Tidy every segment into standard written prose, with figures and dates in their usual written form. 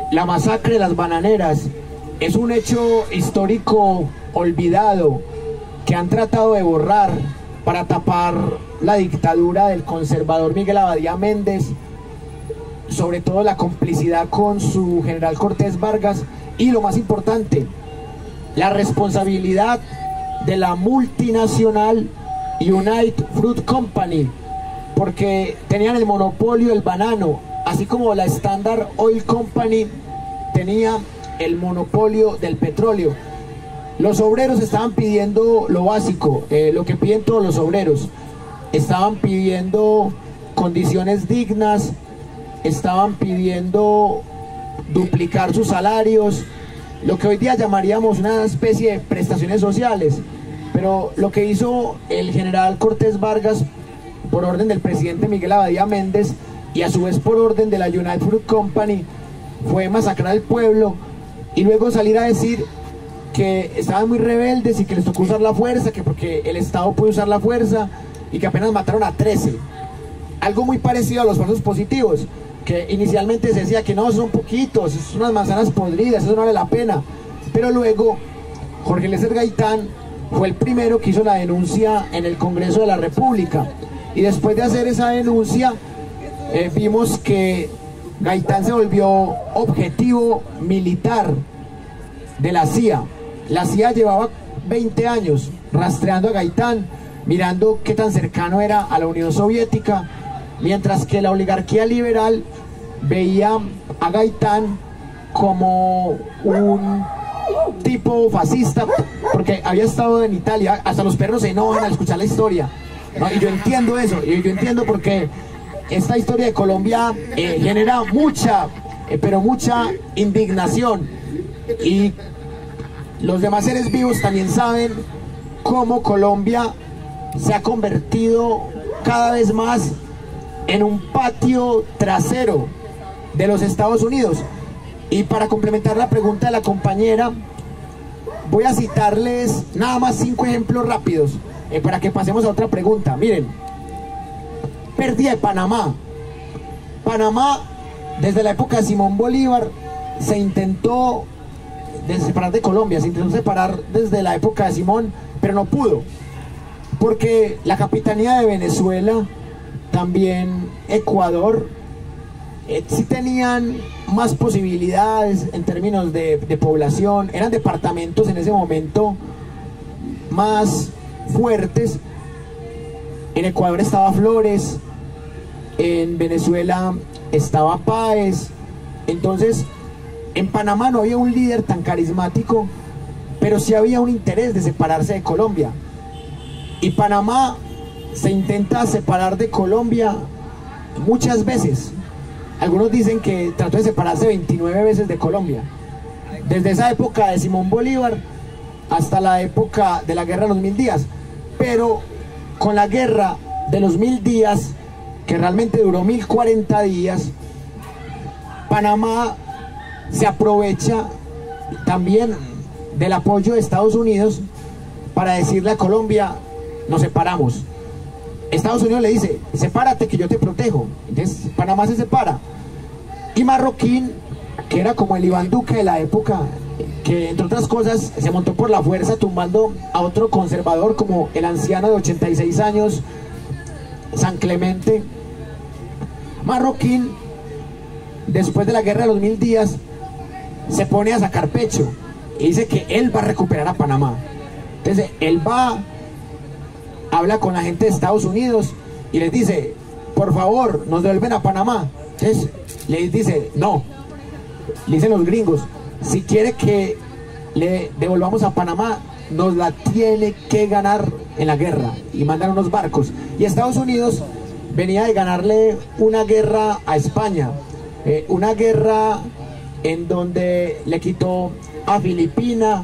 La masacre de las bananeras es un hecho histórico olvidado que han tratado de borrar para tapar la dictadura del conservador Miguel Abadía Méndez, sobre todo la complicidad con su general Cortés Vargas y, lo más importante, la responsabilidad de la multinacional United Fruit Company, porque tenían el monopolio del banano, así como la Standard Oil Company tenía el monopolio del petróleo. Los obreros estaban pidiendo lo básico, lo que piden todos los obreros. Estaban pidiendo condiciones dignas, estaban pidiendo duplicar sus salarios, lo que hoy día llamaríamos una especie de prestaciones sociales. Pero lo que hizo el general Cortés Vargas, por orden del presidente Miguel Abadía Méndez, y a su vez por orden de la United Fruit Company, fue masacrar al pueblo y luego salir a decir que estaban muy rebeldes y que les tocó usar la fuerza, que porque el Estado puede usar la fuerza, y que apenas mataron a 13. Algo muy parecido a los falsos positivos, que inicialmente se decía que no, son poquitos, son unas manzanas podridas, eso no vale la pena. Pero luego Jorge Eliezer Gaitán fue el primero que hizo la denuncia en el Congreso de la República, y después de hacer esa denuncia vimos que Gaitán se volvió objetivo militar de la CIA. La CIA llevaba 20 años rastreando a Gaitán, mirando qué tan cercano era a la Unión Soviética, mientras que la oligarquía liberal veía a Gaitán como un tipo fascista, porque había estado en Italia. Hasta los perros se enojan al escuchar la historia, ¿no? Y yo entiendo eso, y yo entiendo porque esta historia de Colombia genera mucha, pero mucha indignación, y los demás seres vivos también saben cómo Colombia se ha convertido cada vez más en un patio trasero de los Estados Unidos. Y para complementar la pregunta de la compañera, voy a citarles nada más 5 ejemplos rápidos para que pasemos a otra pregunta. Miren, pérdida de Panamá. Panamá, desde la época de Simón Bolívar, se intentó separar de Colombia, se intentó separar desde la época de Simón, pero no pudo, porque la capitanía de Venezuela, también Ecuador, sí tenían más posibilidades en términos de población, eran departamentos en ese momento más fuertes. En Ecuador estaba Flores, en Venezuela estaba Páez. Entonces en Panamá no había un líder tan carismático, pero sí había un interés de separarse de Colombia. Y Panamá se intenta separar de Colombia muchas veces. Algunos dicen que trató de separarse 29 veces de Colombia, desde esa época de Simón Bolívar hasta la época de la guerra de los 1000 días. Pero con la guerra de los 1000 días, que realmente duró 1040 días, Panamá se aprovecha también del apoyo de Estados Unidos para decirle a Colombia: nos separamos. Estados Unidos le dice: sepárate que yo te protejo. Entonces Panamá se separa. Y Marroquín, que era como el Iván Duque de la época, que entre otras cosas se montó por la fuerza tumbando a otro conservador como el anciano de 86 años, San Clemente. Marroquín, después de la guerra de los 1000 días, se pone a sacar pecho y dice que él va a recuperar a Panamá. Entonces él va, habla con la gente de Estados Unidos y les dice: por favor, nos devuelven a Panamá. Entonces les dice: no. Le dicen los gringos: si quiere que le devolvamos a Panamá, nos la tiene que ganar en la guerra. Y mandan unos barcos. Y Estados Unidos venía de ganarle una guerra a España, una guerra en donde le quitó a Filipinas,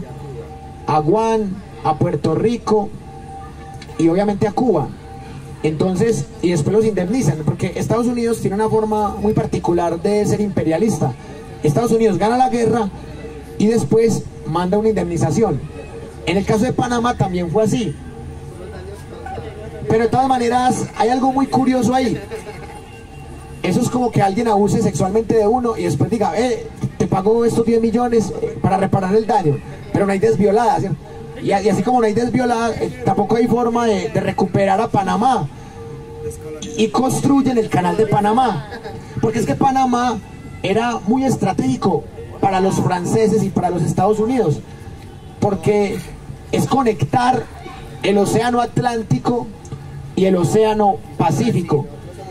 a Guam, a Puerto Rico y obviamente a Cuba. Entonces, y después los indemnizan, porque Estados Unidos tiene una forma muy particular de ser imperialista. Estados Unidos gana la guerra y después manda una indemnización. En el caso de Panamá también fue así. Pero de todas maneras hay algo muy curioso ahí. Eso es como que alguien abuse sexualmente de uno y después diga: te pago estos 10 millones para reparar el daño, pero no hay desviolada, ¿cierto? Y así como no hay desviolada, tampoco hay forma de recuperar a Panamá. Y construyen el canal de Panamá, porque es que Panamá era muy estratégico para los franceses y para los Estados Unidos, porque es conectar el océano Atlántico y el océano Pacífico.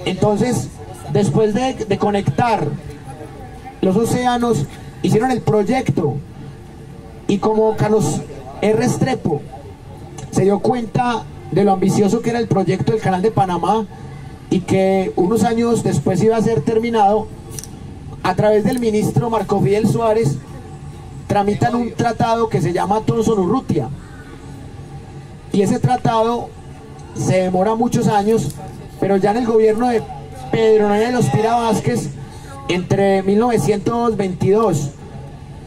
Entonces, después de conectar los océanos, hicieron el proyecto, y como Carlos R. Restrepo se dio cuenta de lo ambicioso que era el proyecto del canal de Panamá y que unos años después iba a ser terminado, a través del ministro Marco Fidel Suárez tramitan un tratado que se llama Thomson-Urrutia, y ese tratado se demora muchos años, pero ya en el gobierno de Pedro Noriega Ospina Vázquez, entre 1922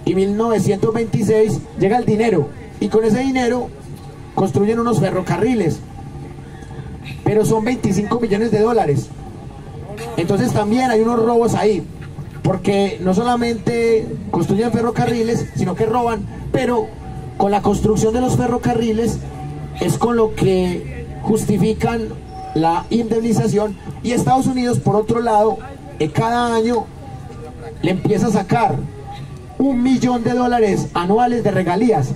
y 1926, llega el dinero, y con ese dinero construyen unos ferrocarriles, pero son 25 millones de dólares. Entonces también hay unos robos ahí, porque no solamente construyen ferrocarriles, sino que roban, pero con la construcción de los ferrocarriles es con lo que justifican la indemnización. Y Estados Unidos, por otro lado, cada año le empieza a sacar $1 millón anuales de regalías.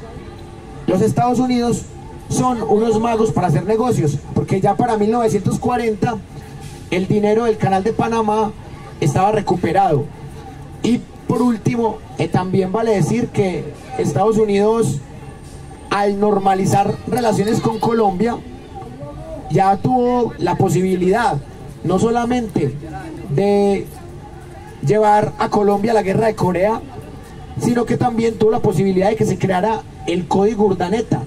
Los Estados Unidos son unos magos para hacer negocios, porque ya para 1940 el dinero del canal de Panamá estaba recuperado. Y por último, también vale decir que Estados Unidos, al normalizar relaciones con Colombia, ya tuvo la posibilidad no solamente de llevar a Colombia a la guerra de Corea, sino que también tuvo la posibilidad de que se creara el Código Urdaneta,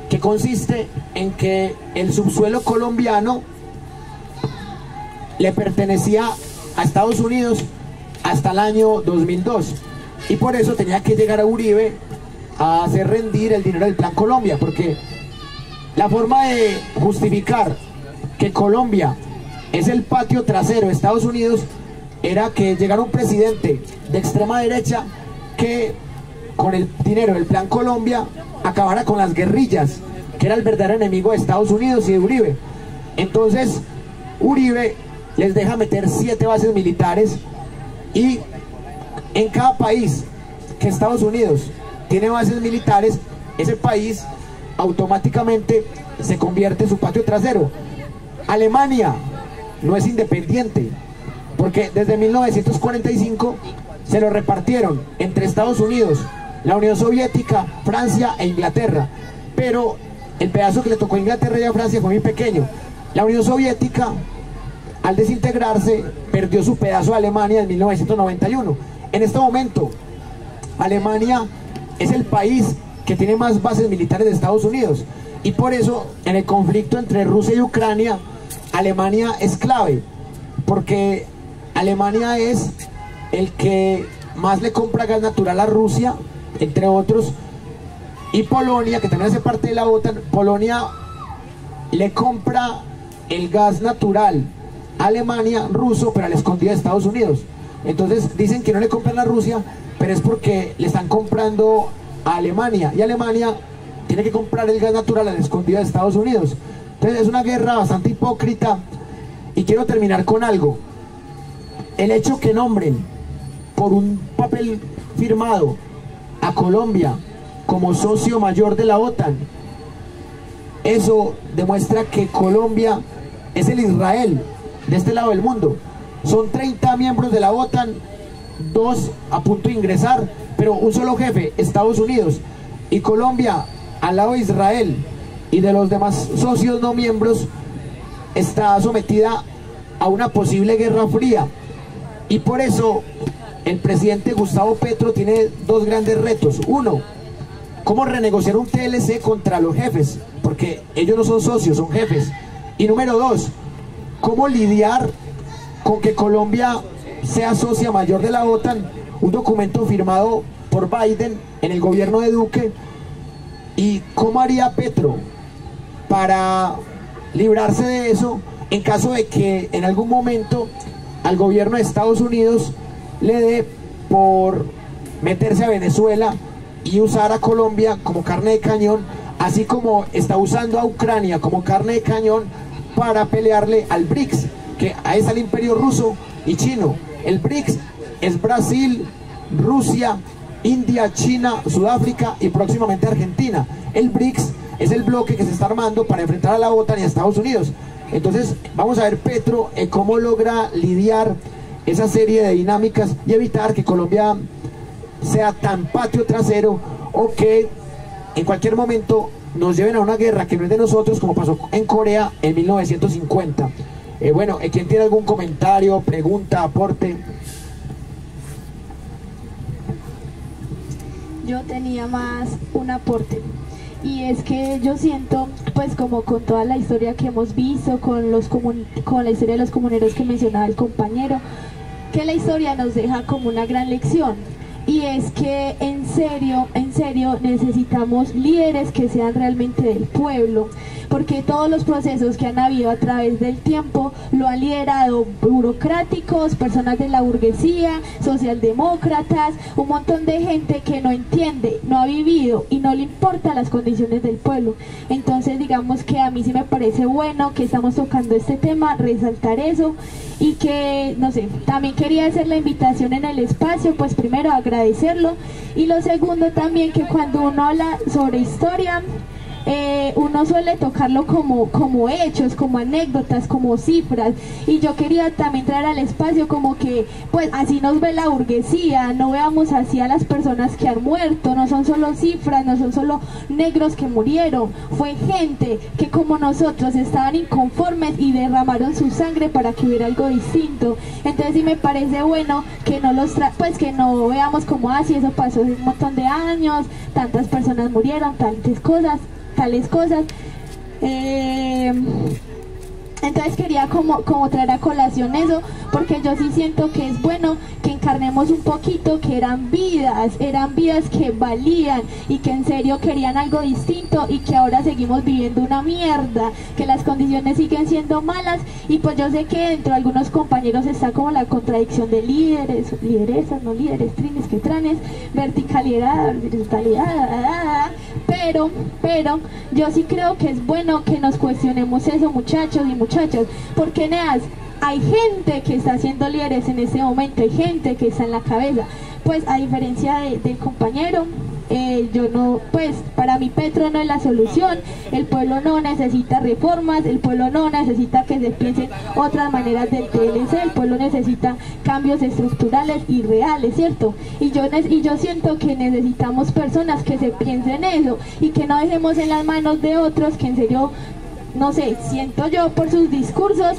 que consiste en que el subsuelo colombiano le pertenecía a Estados Unidos hasta el año 2002, y por eso tenía que llegar a Uribe a hacer rendir el dinero del Plan Colombia, porque la forma de justificar que Colombia es el patio trasero de Estados Unidos era que llegara un presidente de extrema derecha que con el dinero del Plan Colombia acabara con las guerrillas, que era el verdadero enemigo de Estados Unidos y de Uribe. Entonces Uribe les deja meter 7 bases militares, y en cada país que Estados Unidos tiene bases militares, ese país automáticamente se convierte en su patio trasero. Alemania no es independiente, porque desde 1945 se lo repartieron entre Estados Unidos, la Unión Soviética, Francia e Inglaterra, pero el pedazo que le tocó a Inglaterra y a Francia fue muy pequeño. La Unión Soviética, al desintegrarse, perdió su pedazo a Alemania en 1991. En este momento, Alemania es el país que tiene más bases militares de Estados Unidos, y por eso en el conflicto entre Rusia y Ucrania, Alemania es clave, porque Alemania es el que más le compra gas natural a Rusia, entre otros, y Polonia, que también hace parte de la OTAN. Polonia le compra el gas natural a Alemania ruso, pero a la escondida de Estados Unidos. Entonces dicen que no le compran a Rusia, pero es porque le están comprando a Alemania, y Alemania tiene que comprar el gas natural a la escondida de Estados Unidos. Entonces es una guerra bastante hipócrita. Y quiero terminar con algo: el hecho que nombren por un papel firmado a Colombia como socio mayor de la OTAN, eso demuestra que Colombia es el Israel de este lado del mundo. Son 30 miembros de la OTAN, 2 a punto de ingresar, pero un solo jefe, Estados Unidos, y Colombia, al lado de Israel y de los demás socios no miembros, está sometida a una posible guerra fría. Y por eso el presidente Gustavo Petro tiene 2 grandes retos. Uno, cómo renegociar un TLC contra los jefes, porque ellos no son socios, son jefes. Y número 2, cómo lidiar con que Colombia sea socia mayor de la OTAN, un documento firmado por Biden en el gobierno de Duque. Y cómo haría Petro para librarse de eso en caso de que en algún momento al gobierno de Estados Unidos le dé por meterse a Venezuela y usar a Colombia como carne de cañón, así como está usando a Ucrania como carne de cañón para pelearle al BRICS, que ahí está el imperio ruso y chino. El BRICS es Brasil, Rusia, India, China, Sudáfrica y próximamente Argentina. El BRICS es el bloque que se está armando para enfrentar a la OTAN y a Estados Unidos. Entonces vamos a ver Petro cómo logra lidiar esa serie de dinámicas y evitar que Colombia sea tan patio trasero o que en cualquier momento nos lleven a una guerra que no es de nosotros, como pasó en Corea en 1950. Bueno, ¿quién tiene algún comentario, pregunta, aporte? Yo tenía más un aporte, y es que yo siento, pues como con toda la historia que hemos visto, con la historia de los comuneros que mencionaba el compañero, que la historia nos deja como una gran lección, y es que en serio necesitamos líderes que sean realmente del pueblo, porque todos los procesos que han habido a través del tiempo lo han liderado burocráticos, personas de la burguesía, socialdemócratas, un montón de gente que no entiende, no ha vivido y no le importan las condiciones del pueblo. Entonces digamos que a mí sí me parece bueno que estamos tocando este tema, resaltar eso, y que, no sé, también quería hacer la invitación en el espacio, pues primero agradecerlo, y lo segundo también que cuando uno habla sobre historia, uno suele tocarlo como hechos, como anécdotas, como cifras, y yo quería también traer al espacio como que pues así nos ve la burguesía, no veamos así a las personas que han muerto, no son solo cifras, no son solo negros que murieron, fue gente que como nosotros estaban inconformes y derramaron su sangre para que hubiera algo distinto. Entonces sí me parece bueno que no pues que no veamos como así, eso pasó hace un montón de años, tantas personas murieron, tales cosas. Entonces quería como traer a colación eso, porque yo sí siento que es bueno que encarnemos un poquito que eran vidas que valían y que en serio querían algo distinto, y que ahora seguimos viviendo una mierda, que las condiciones siguen siendo malas, y pues yo sé que dentro de algunos compañeros está como la contradicción de líderes, lideresas, no líderes, trines, que tranes, verticalidad, horizontalidad, pero yo sí creo que es bueno que nos cuestionemos eso, muchachos y muchachas, porque neas, hay gente que está haciendo líderes en este momento, hay gente que está en la cabeza, pues a diferencia del compañero, yo no, pues para mí Petro no es la solución, el pueblo no necesita reformas, el pueblo no necesita que se piensen otras maneras del TLC, el pueblo necesita cambios estructurales y reales, ¿cierto? Y yo siento que necesitamos personas que se piensen eso, y que no dejemos en las manos de otros que en serio, no sé, siento yo por sus discursos,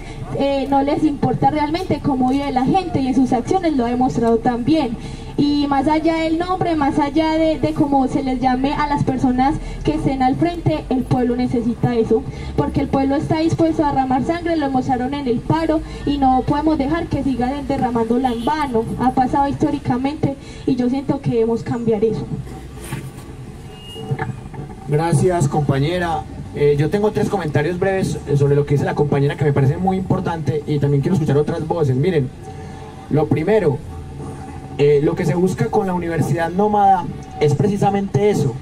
no les importa realmente cómo vive la gente, y en sus acciones lo ha demostrado también. Y más allá del nombre, más allá de cómo se les llame a las personas que estén al frente, el pueblo necesita eso, porque el pueblo está dispuesto a derramar sangre, lo mostraron en el paro, y no podemos dejar que siga derramándola en vano, ha pasado históricamente, y yo siento que debemos cambiar eso. Gracias, compañera. Yo tengo 3 comentarios breves sobre lo que dice la compañera, que me parece muy importante, y también quiero escuchar otras voces. Miren, lo primero, lo que se busca con la Universidad Nómada es precisamente eso,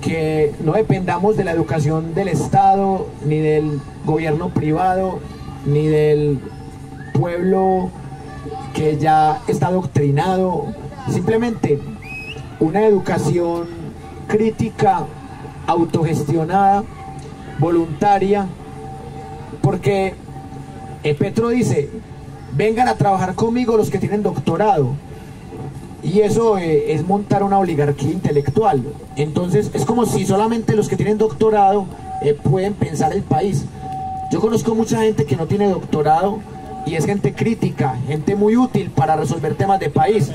que no dependamos de la educación del Estado, ni del gobierno privado, ni del pueblo que ya está adoctrinado, simplemente una educación crítica, autogestionada, voluntaria, porque Petro dice, vengan a trabajar conmigo los que tienen doctorado, y eso es montar una oligarquía intelectual. Entonces es como si solamente los que tienen doctorado pueden pensar el país. Yo conozco mucha gente que no tiene doctorado, y es gente crítica, gente muy útil para resolver temas de país,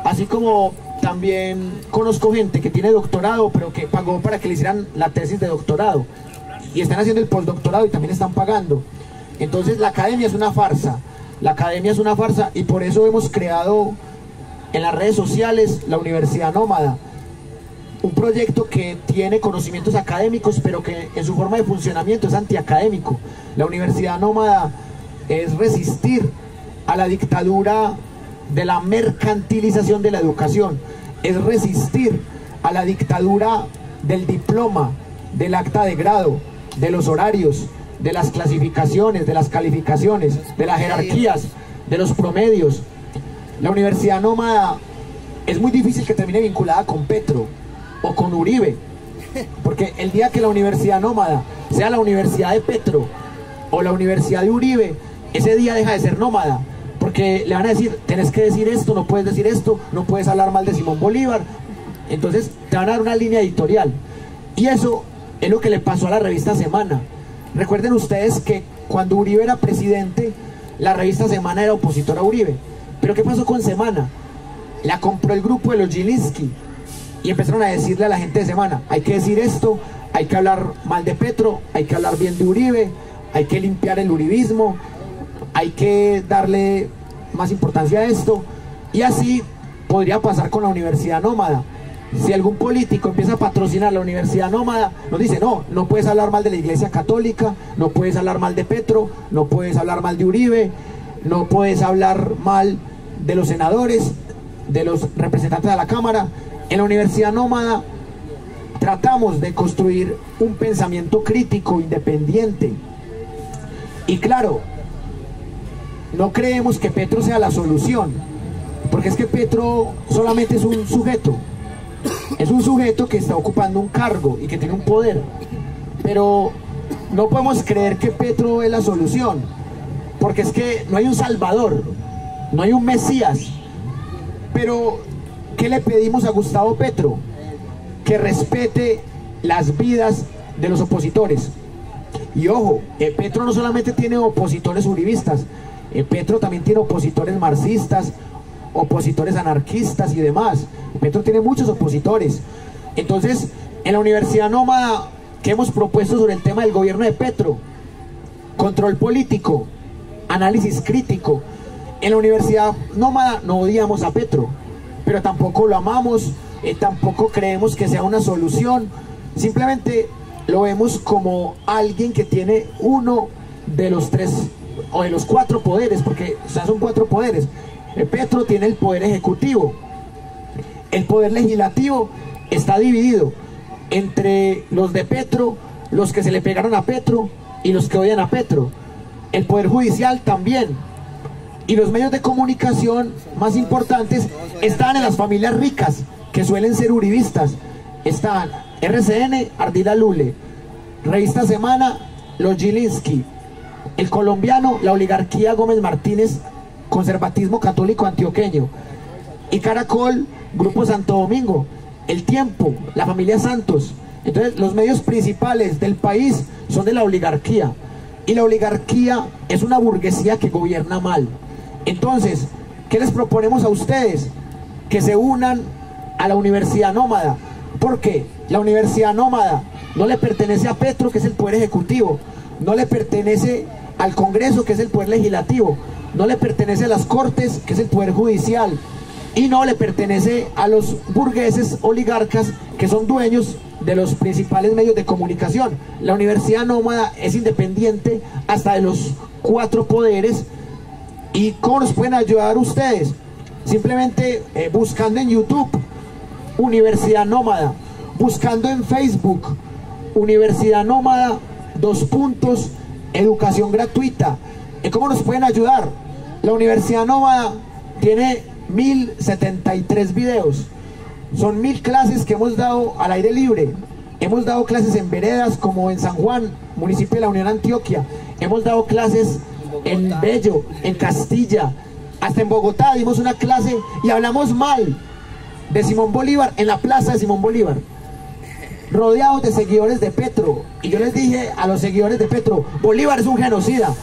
así como también conozco gente que tiene doctorado, pero que pagó para que le hicieran la tesis de doctorado, y están haciendo el postdoctorado y también están pagando. Entonces la academia es una farsa, y por eso hemos creado en las redes sociales la Universidad Nómada, un proyecto que tiene conocimientos académicos, pero que en su forma de funcionamiento es antiacadémico. La Universidad Nómada es resistir a la dictadura de la mercantilización de la educación, es resistir a la dictadura del diploma, del acta de grado, de los horarios, de las clasificaciones, de las calificaciones, de las jerarquías, de los promedios. La universidad nómada es muy difícil que termine vinculada con Petro o con Uribe, porque el día que la universidad nómada sea la universidad de Petro o la universidad de Uribe, ese día deja de ser nómada, porque le van a decir, tenés que decir esto, no puedes decir esto, no puedes hablar mal de Simón Bolívar. Entonces te van a dar una línea editorial, y eso es lo que le pasó a la revista Semana. Recuerden ustedes que cuando Uribe era presidente, la revista Semana era opositora a Uribe. Pero ¿qué pasó con Semana? La compró el grupo de los Gilinski y empezaron a decirle a la gente de Semana, hay que decir esto, hay que hablar mal de Petro, hay que hablar bien de Uribe, hay que limpiar el uribismo, hay que darle más importancia a esto. Y así podría pasar con la universidad nómada. Si algún político empieza a patrocinar la universidad nómada, nos dice, no, no puedes hablar mal de la Iglesia Católica, no puedes hablar mal de Petro, no puedes hablar mal de Uribe, no puedes hablar mal de los senadores, de los representantes de la Cámara. En la universidad nómada tratamos de construir un pensamiento crítico, independiente. Y claro, no creemos que Petro sea la solución, porque es que Petro solamente es un sujeto. Es un sujeto que está ocupando un cargo y que tiene un poder, pero no podemos creer que Petro es la solución, porque es que no hay un Salvador, no hay un Mesías. Pero ¿qué le pedimos a Gustavo Petro? Que respete las vidas de los opositores. Y ojo, Petro no solamente tiene opositores uribistas, Petro también tiene opositores marxistas, opositores anarquistas y demás. Petro tiene muchos opositores. Entonces, en la universidad nómada, ¿qué hemos propuesto sobre el tema del gobierno de Petro? Control político, análisis crítico. En la universidad nómada no odiamos a Petro, pero tampoco lo amamos, tampoco creemos que sea una solución. Simplemente lo vemos como alguien que tiene uno de los tres o de los cuatro poderes, porque son cuatro poderes. Petro tiene el poder ejecutivo. El poder legislativo está dividido entre los de Petro, los que se le pegaron a Petro y los que odian a Petro. El poder judicial también. Y los medios de comunicación más importantes están en las familias ricas, que suelen ser uribistas. Están RCN, Ardila Lule, Revista Semana, los Gilinski, El Colombiano, la oligarquía Gómez Martínez, conservatismo católico antioqueño, y Caracol, Grupo Santo Domingo, El Tiempo, la familia Santos. Entonces los medios principales del país son de la oligarquía, y la oligarquía es una burguesía que gobierna mal. Entonces, ¿qué les proponemos a ustedes? Que se unan a la universidad nómada, porque la universidad nómada no le pertenece a Petro, que es el poder ejecutivo, no le pertenece al Congreso, que es el poder legislativo, no le pertenece a las Cortes, que es el poder judicial, y no le pertenece a los burgueses oligarcas que son dueños de los principales medios de comunicación. La universidad nómada es independiente hasta de los cuatro poderes. ¿Y cómo nos pueden ayudar ustedes? Simplemente buscando en YouTube Universidad Nómada, buscando en Facebook Universidad Nómada, educación gratuita. ¿Cómo nos pueden ayudar? La Universidad Nómada tiene 1073 videos. Son 1000 clases que hemos dado al aire libre. Hemos dado clases en veredas como en San Juan, municipio de la Unión Antioquia. Hemos dado clases en Bello, en Castilla, hasta en Bogotá dimos una clase y hablamos mal de Simón Bolívar en la plaza de Simón Bolívar, rodeados de seguidores de Petro. Y yo les dije a los seguidores de Petro, Bolívar es un genocida.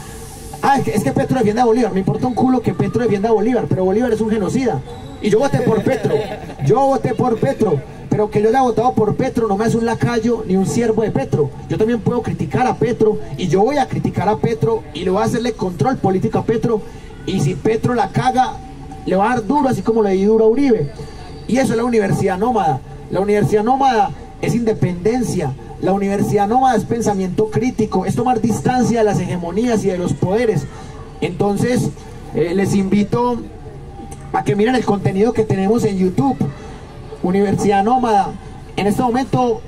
Ah, es que Petro defiende a Bolívar. Me importa un culo que Petro defienda a Bolívar, pero Bolívar es un genocida. Y yo voté por Petro, pero que yo haya votado por Petro no me hace un lacayo ni un siervo de Petro. Yo también puedo criticar a Petro, y yo voy a criticar a Petro, y le voy a hacerle control político a Petro, y si Petro la caga, le va a dar duro, así como le di duro a Uribe. Y eso es la universidad nómada. La universidad nómada es independencia. La universidad nómada es pensamiento crítico, es tomar distancia de las hegemonías y de los poderes. Entonces, les invito a que miren el contenido que tenemos en YouTube. Universidad Nómada, en este momento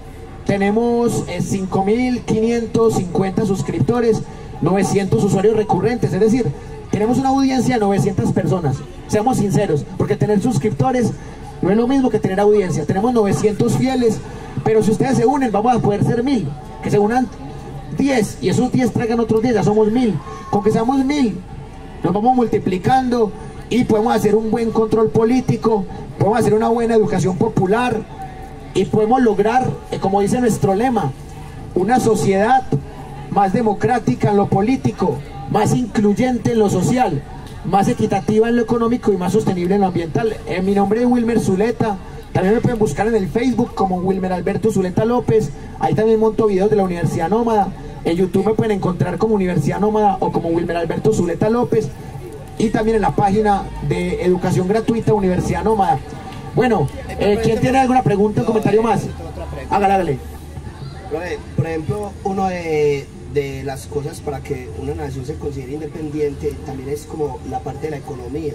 tenemos 5.550 suscriptores, 900 usuarios recurrentes, es decir, tenemos una audiencia de 900 personas. Seamos sinceros, porque tener suscriptores no es lo mismo que tener audiencia. Tenemos 900 fieles, pero si ustedes se unen, vamos a poder ser 1000. Que se unan 10 y esos 10 traigan otros 10, ya somos 1000. Con que seamos 1000, nos vamos multiplicando y podemos hacer un buen control político, podemos hacer una buena educación popular y podemos lograr, como dice nuestro lema, una sociedad más democrática en lo político, más incluyente en lo social, más equitativa en lo económico y más sostenible en lo ambiental. Mi nombre es Wilmer Zuleta, también me pueden buscar en el Facebook como Wilmer Alberto Zuleta López, ahí también monto videos de la Universidad Nómada, en YouTube me pueden encontrar como Universidad Nómada o como Wilmer Alberto Zuleta López, y también en la página de educación gratuita Universidad Nómada. Bueno, ¿quién tiene alguna pregunta o comentario más? Hágale. Por ejemplo, uno de las cosas para que una nación se considere independiente también es como la parte de la economía.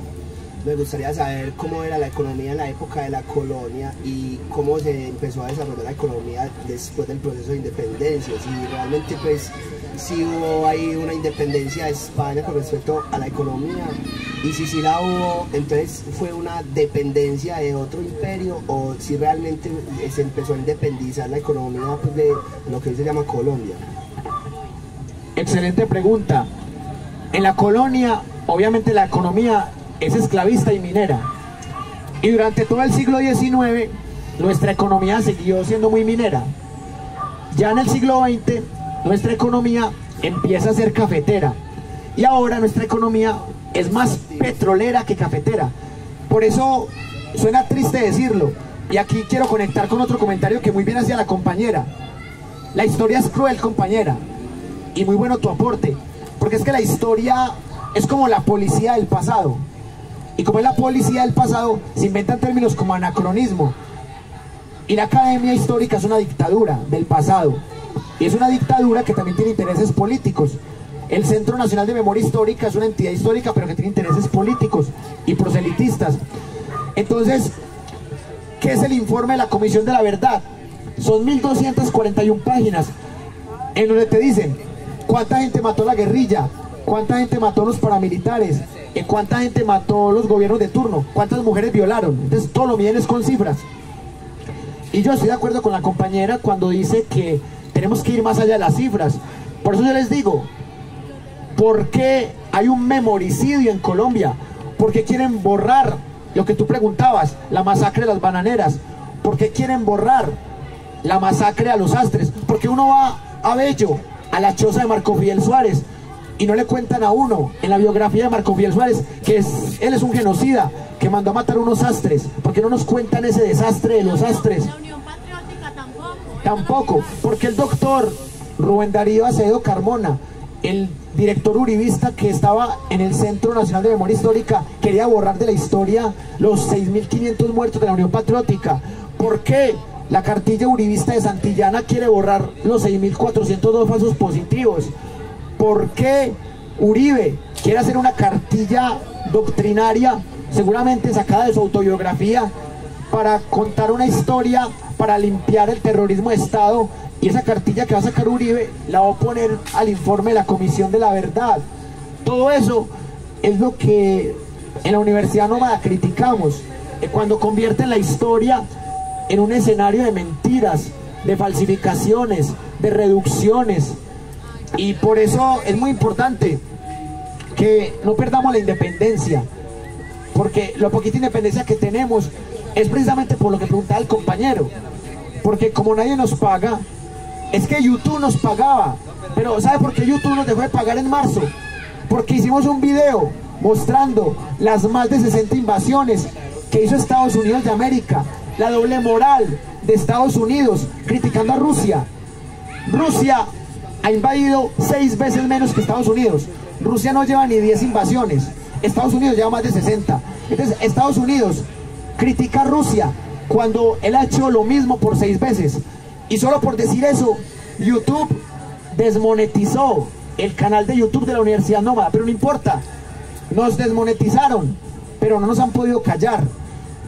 Me gustaría saber cómo era la economía en la época de la colonia y cómo se empezó a desarrollar la economía después del proceso de independencia. Si realmente pues si hubo ahí una independencia de España con respecto a la economía, y si la hubo, entonces fue una dependencia de otro imperio, o si realmente se empezó a independizar la economía pues, de lo que hoy se llama Colombia. Excelente pregunta. En la colonia, obviamente la economía es esclavista y minera. Y durante todo el siglo XIX, nuestra economía siguió siendo muy minera. Ya en el siglo XX, nuestra economía empieza a ser cafetera. Y ahora nuestra economía es más petrolera que cafetera. Por eso suena triste decirlo. Y aquí quiero conectar con otro comentario que muy bien hacía la compañera. La historia es cruel, compañera. Y muy bueno tu aporte, porque es que la historia es como la policía del pasado, y como es la policía del pasado, se inventan términos como anacronismo, y la academia histórica es una dictadura del pasado, y es una dictadura que también tiene intereses políticos. El Centro Nacional de Memoria Histórica es una entidad histórica, pero que tiene intereses políticos y proselitistas. Entonces, ¿qué es el informe de la Comisión de la Verdad? Son 1241 páginas, en donde te dicen cuánta gente mató la guerrilla, cuánta gente mató los paramilitares, cuánta gente mató los gobiernos de turno, cuántas mujeres violaron. Entonces todo lo miden es con cifras. Y yo estoy de acuerdo con la compañera cuando dice que tenemos que ir más allá de las cifras. Por eso yo les digo, ¿por qué hay un memoricidio en Colombia? ¿Por qué quieren borrar lo que tú preguntabas, la masacre de las bananeras? ¿Por qué quieren borrar la masacre a los Astres? Porque uno va a Bello, a la choza de Marco Fidel Suárez, y no le cuentan a uno en la biografía de Marco Fidel Suárez que él es un genocida que mandó a matar unos Astres. Porque no nos cuentan ese desastre de los Astres. La Unión Patriótica tampoco, porque el doctor Rubén Darío Acevedo Carmona, el director uribista que estaba en el Centro Nacional de Memoria Histórica, quería borrar de la historia los 6.500 muertos de la Unión Patriótica. ¿Por qué la cartilla uribista de Santillana quiere borrar los 6.402 falsos positivos? ¿Por qué Uribe quiere hacer una cartilla doctrinaria, seguramente sacada de su autobiografía, para contar una historia, para limpiar el terrorismo de Estado? Y esa cartilla que va a sacar Uribe la va a poner al informe de la Comisión de la Verdad. Todo eso es lo que en la Universidad Nómada criticamos, cuando convierten la historia en un escenario de mentiras, de falsificaciones, de reducciones. Y por eso es muy importante que no perdamos la independencia, porque la poquita independencia que tenemos es precisamente por lo que preguntaba el compañero, porque como nadie nos paga, es que YouTube nos pagaba, pero ¿sabe por qué YouTube nos dejó de pagar en marzo? Porque hicimos un video mostrando las más de 60 invasiones que hizo Estados Unidos de América, la doble moral de Estados Unidos, criticando a Rusia. Rusia ha invadido 6 veces menos que Estados Unidos. Rusia no lleva ni 10 invasiones, Estados Unidos lleva más de 60. Entonces Estados Unidos critica a Rusia cuando él ha hecho lo mismo por 6 veces. Y solo por decir eso, YouTube desmonetizó el canal de YouTube de la Universidad Nómada. Pero no importa, nos desmonetizaron, pero no nos han podido callar.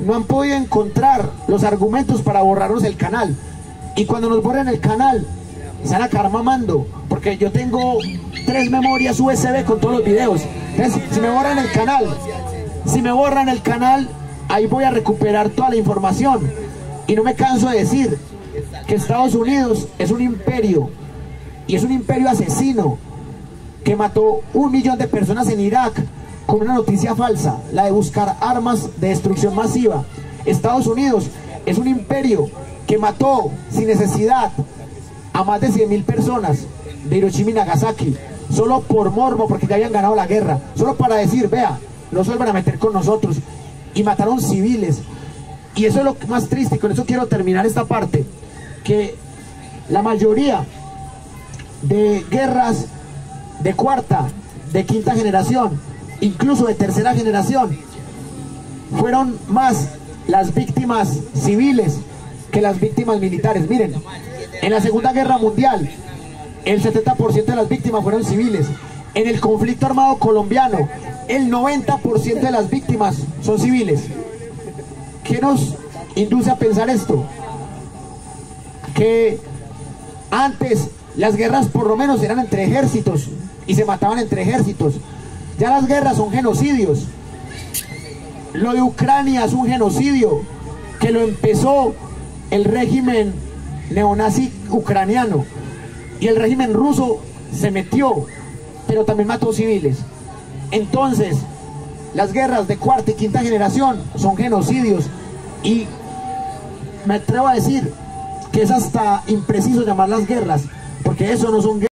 no han podido encontrar los argumentos para borrarnos el canal. Y cuando nos borren el canal, se van a acabar mamando, porque yo tengo 3 memorias USB con todos los videos. Entonces, si me borran el canal, ahí voy a recuperar toda la información. Y no me canso de decir que Estados Unidos es un imperio, y es un imperio asesino, que mató 1 millón de personas en Irak con una noticia falsa, la de buscar armas de destrucción masiva. Estados Unidos es un imperio que mató sin necesidad a más de 100.000 personas de Hiroshima y Nagasaki, solo por morbo, porque ya habían ganado la guerra, solo para decir, vea, no se vuelvan a meter con nosotros. Y mataron civiles. Y eso es lo más triste, y con eso quiero terminar esta parte, que la mayoría de guerras de 4ª, de 5ª generación, incluso de 3ª generación, fueron más las víctimas civiles que las víctimas militares. Miren, en la Segunda Guerra Mundial, el 70% de las víctimas fueron civiles. En el conflicto armado colombiano, el 90% de las víctimas son civiles. ¿Qué nos induce a pensar esto? Que antes las guerras por lo menos eran entre ejércitos y se mataban entre ejércitos. Ya las guerras son genocidios. Lo de Ucrania es un genocidio que lo empezó el régimen neonazi ucraniano, y el régimen ruso se metió, pero también mató civiles. Entonces, las guerras de 4ª y 5ª generación son genocidios, y me atrevo a decir que es hasta impreciso llamarlas guerras, porque eso no son guerras.